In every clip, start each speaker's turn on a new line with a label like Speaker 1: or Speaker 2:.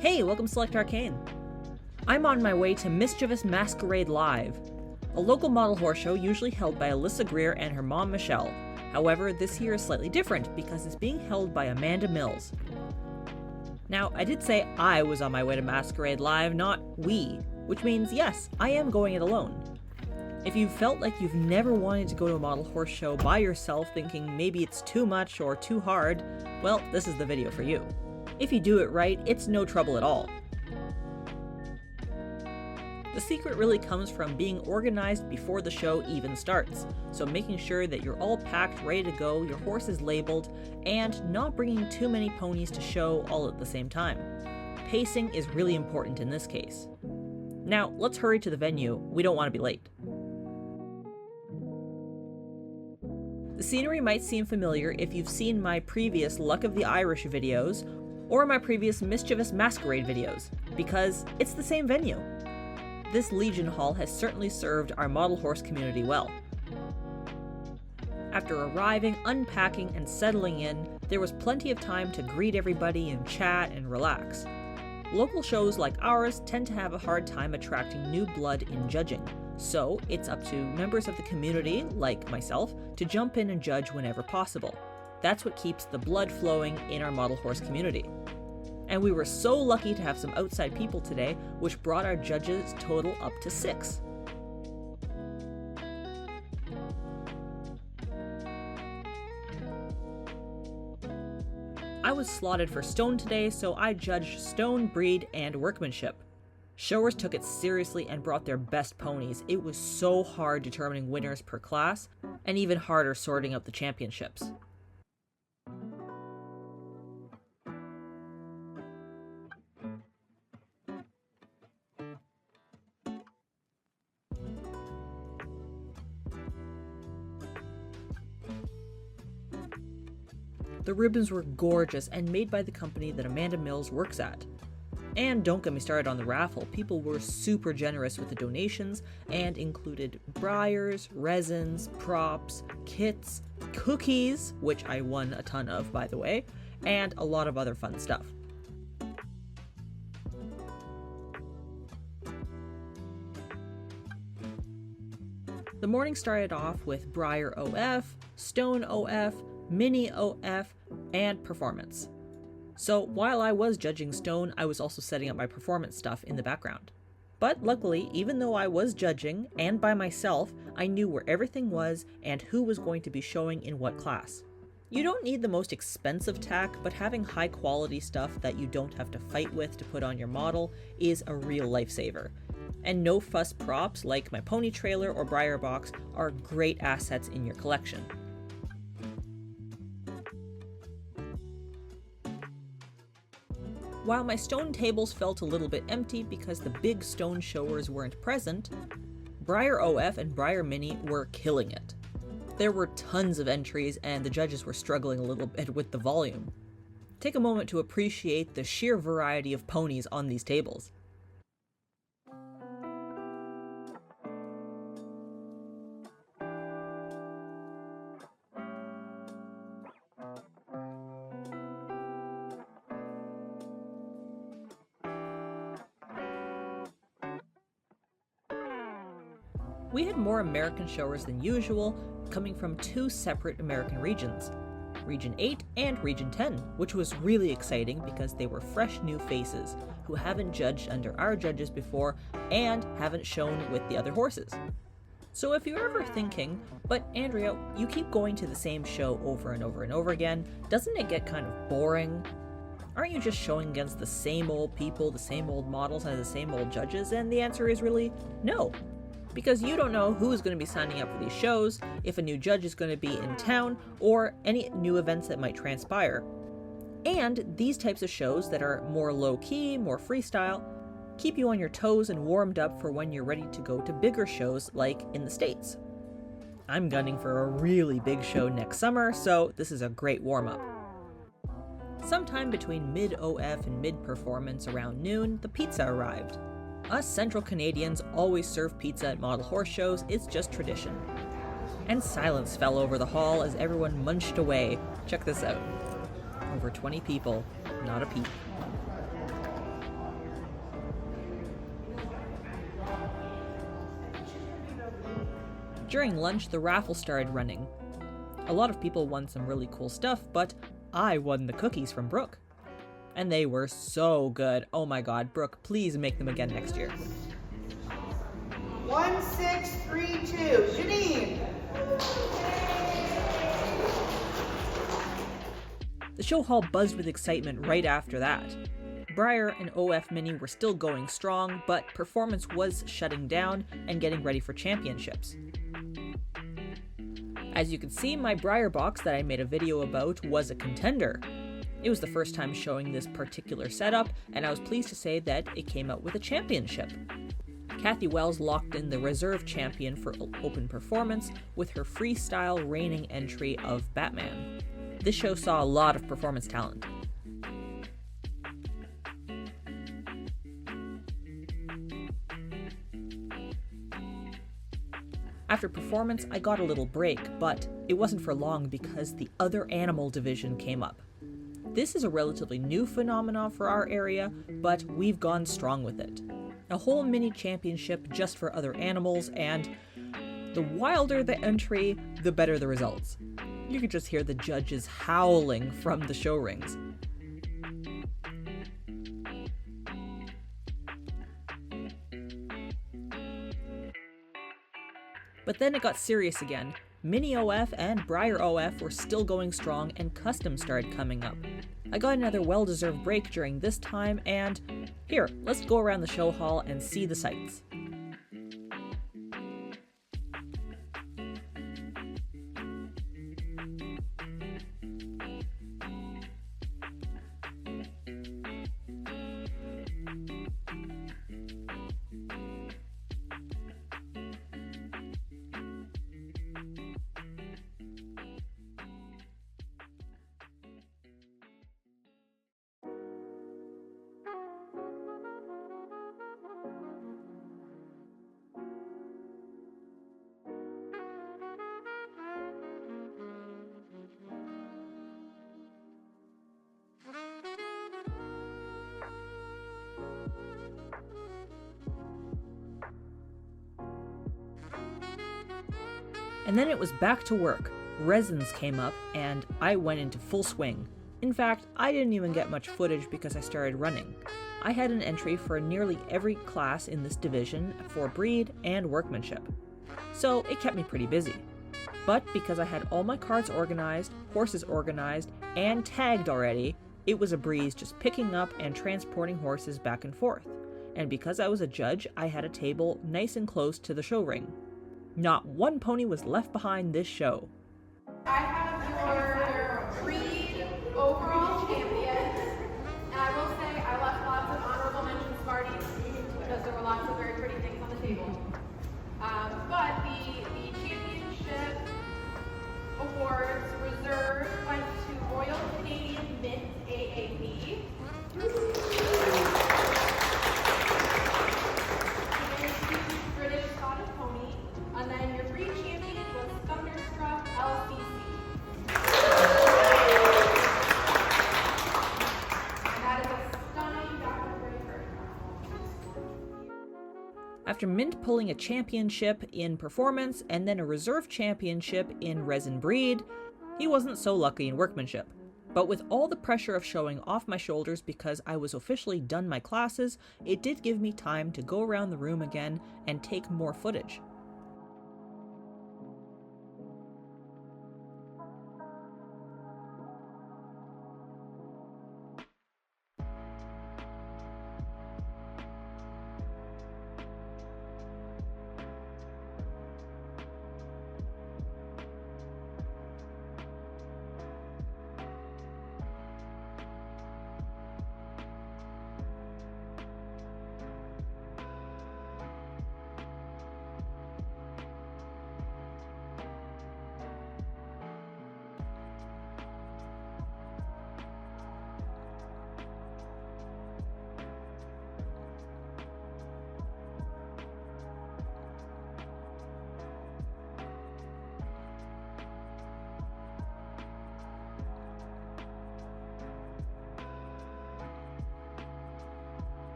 Speaker 1: Hey, welcome to Select Arcane. I'm on my way to Mischievous Masquerade Live, a local model horse show usually held by Alyssa Greer and her mom Michelle. However, this year is slightly different because it's being held by Amanda Mills. Now, I did say I was on my way to Masquerade Live, not we, which means yes, I am going it alone. If you've felt like you've never wanted to go to a model horse show by yourself thinking maybe it's too much or too hard, well, this is the video for you. If you do it right, it's no trouble at all. The secret really comes from being organized before the show even starts, so making sure that you're all packed, ready to go, your horse is labeled, and not bringing too many ponies to show all at the same time. Pacing is really important in this case. Now, let's hurry to the venue, we don't want to be late. The scenery might seem familiar if you've seen my previous Luck of the Irish videos, or my previous Mischievous Masquerade videos, because it's the same venue. This Legion Hall has certainly served our model horse community well. After arriving, unpacking, and settling in, there was plenty of time to greet everybody and chat and relax. Local shows like ours tend to have a hard time attracting new blood in judging, so it's up to members of the community, like myself, to jump in and judge whenever possible. That's what keeps the blood flowing in our model horse community. And we were so lucky to have some outside people today, which brought our judges total up to 6. I was slotted for stone today, so I judged stone, breed, and workmanship. Showers took it seriously and brought their best ponies. It was so hard determining winners per class, and even harder sorting out the championships. The ribbons were gorgeous and made by the company that Amanda Mills works at. And don't get me started on the raffle, people were super generous with the donations and included briars, resins, props, kits, cookies, which I won a ton of by the way, and a lot of other fun stuff. The morning started off with Briar OF, Stone OF, Mini OF, and Performance. So while I was judging Stone, I was also setting up my performance stuff in the background. But luckily, even though I was judging, and by myself, I knew where everything was and who was going to be showing in what class. You don't need the most expensive tack, but having high quality stuff that you don't have to fight with to put on your model is a real lifesaver. And no fuss props like my pony trailer or briar box are great assets in your collection. While my stone tables felt a little bit empty because the big stone showers weren't present, Briar OF and Briar Mini were killing it. There were tons of entries and the judges were struggling a little bit with the volume. Take a moment to appreciate the sheer variety of ponies on these tables. We had more American showers than usual, coming from 2 separate American regions, Region 8 and Region 10, which was really exciting because they were fresh new faces who haven't judged under our judges before and haven't shown with the other horses. So if you're ever thinking, but Andrea, you keep going to the same show over and over and over again, doesn't it get kind of boring? Aren't you just showing against the same old people, the same old models, and the same old judges? And the answer is really no. Because you don't know who's going to be signing up for these shows, if a new judge is going to be in town, or any new events that might transpire. And these types of shows that are more low-key, more freestyle, keep you on your toes and warmed up for when you're ready to go to bigger shows like in the States. I'm gunning for a really big show next summer, so this is a great warm-up. Sometime between mid-OF and mid-performance around noon, the pizza arrived. Us Central Canadians always serve pizza at model horse shows, it's just tradition. And silence fell over the hall as everyone munched away. Check this out. Over 20 people, not a peep. During lunch, the raffle started running. A lot of people won some really cool stuff, but I won the cookies from Brooke. And they were so good. Oh my god, Brooke, please make them again next year.
Speaker 2: 1632, Janine.
Speaker 1: The show hall buzzed with excitement right after that. Briar and OF Mini were still going strong, but performance was shutting down and getting ready for championships. As you can see, my Briar box that I made a video about was a contender. It was the first time showing this particular setup, and I was pleased to say that it came out with a championship. Kathy Wells locked in the reserve champion for open performance with her freestyle reigning entry of Batman. This show saw a lot of performance talent. After performance, I got a little break, but it wasn't for long because the other animal division came up. This is a relatively new phenomenon for our area, but we've gone strong with it. A whole mini championship just for other animals, and the wilder the entry, the better the results. You could just hear the judges howling from the show rings. But then it got serious again. Mini OF and Briar OF were still going strong, and custom started coming up. I got another well-deserved break during this time, and here, let's go around the show hall and see the sights. And then it was back to work. Resins came up, and I went into full swing. In fact, I didn't even get much footage because I started running. I had an entry for nearly every class in this division for breed and workmanship. So it kept me pretty busy. But because I had all my cards organized, horses organized, and tagged already, it was a breeze just picking up and transporting horses back and forth. And because I was a judge, I had a table nice and close to the show ring. Not one pony was left behind this show.
Speaker 3: I have your breed overall champion, and I will say I left lots of honorable mentions parties because there were lots of very pretty things on the table. But the championship awards reserved went to Royal Canadian Mint AAB. British Scottish Pony, and then your breed champion was Thunderstruck LCC. And that is a stunning documentary first.
Speaker 1: After Mint pulling a championship in performance and then a reserve championship in resin breed, he wasn't so lucky in workmanship. But with all the pressure of showing off my shoulders because I was officially done my classes, it did give me time to go around the room again and take more footage.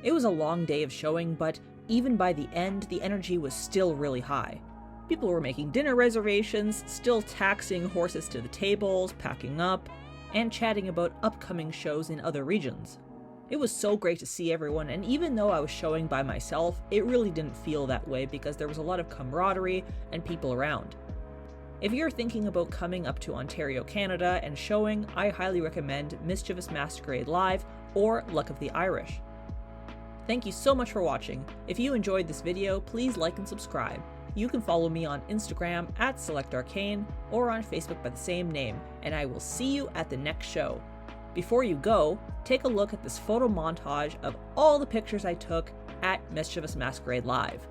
Speaker 1: It was a long day of showing, but even by the end, the energy was still really high. People were making dinner reservations, still taxiing horses to the tables, packing up, and chatting about upcoming shows in other regions. It was so great to see everyone, and even though I was showing by myself, it really didn't feel that way because there was a lot of camaraderie and people around. If you're thinking about coming up to Ontario, Canada and showing, I highly recommend Mischievous Masquerade Live or Luck of the Irish. Thank you so much for watching. If you enjoyed this video, please like and subscribe. You can follow me on Instagram at SelectArcane or on Facebook by the same name, and I will see you at the next show. Before you go, take a look at this photo montage of all the pictures I took at Mischievous Masquerade Live.